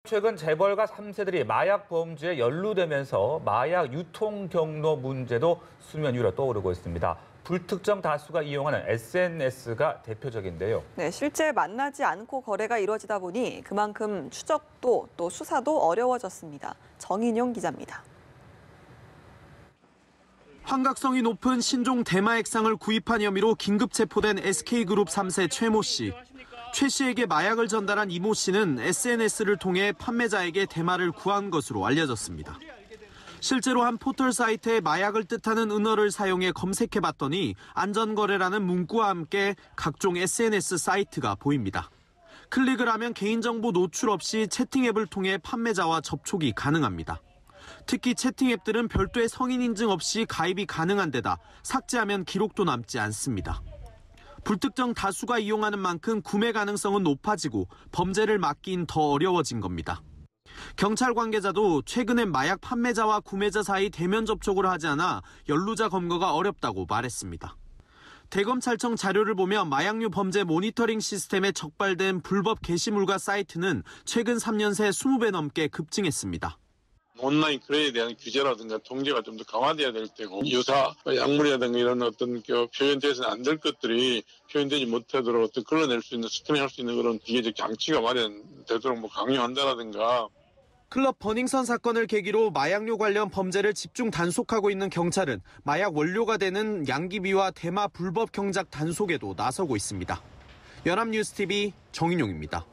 최근 재벌가 3세들이 마약 범죄에 연루되면서 마약 유통 경로 문제도 수면 위로 떠오르고 있습니다. 불특정 다수가 이용하는 SNS가 대표적인데요. 네, 실제 만나지 않고 거래가 이루어지다 보니 그만큼 추적도 또 수사도 어려워졌습니다. 정인용 기자입니다. 환각성이 높은 신종 대마액상을 구입한 혐의로 긴급 체포된 SK그룹 3세 최모 씨. 최 씨에게 마약을 전달한 이모 씨는 SNS를 통해 판매자에게 대마를 구한 것으로 알려졌습니다. 실제로 한 포털 사이트에 마약을 뜻하는 은어를 사용해 검색해봤더니 안전거래라는 문구와 함께 각종 SNS 사이트가 보입니다. 클릭을 하면 개인정보 노출 없이 채팅 앱을 통해 판매자와 접촉이 가능합니다. 특히 채팅 앱들은 별도의 성인 인증 없이 가입이 가능한 데다 삭제하면 기록도 남지 않습니다. 불특정 다수가 이용하는 만큼 구매 가능성은 높아지고 범죄를 막긴 더 어려워진 겁니다. 경찰 관계자도 최근엔 마약 판매자와 구매자 사이 대면 접촉을 하지 않아 연루자 검거가 어렵다고 말했습니다. 대검찰청 자료를 보면 마약류 범죄 모니터링 시스템에 적발된 불법 게시물과 사이트는 최근 3년 새 20배 넘게 급증했습니다. 온라인 거래에 대한 규제라든가 통제가 좀 더 강화돼야 될 때고 유사 약물이라든가 이런 어떤 표현돼서는 안 될 것들이 표현되지 못하도록 어떤 걸러낼 수 있는 스토링할 수 있는 그런 기계적 장치가 마련되도록 강요한다라든가. 클럽 버닝썬 사건을 계기로 마약류 관련 범죄를 집중 단속하고 있는 경찰은 마약 원료가 되는 양귀비와 대마 불법 경작 단속에도 나서고 있습니다. 연합뉴스TV 정인용입니다.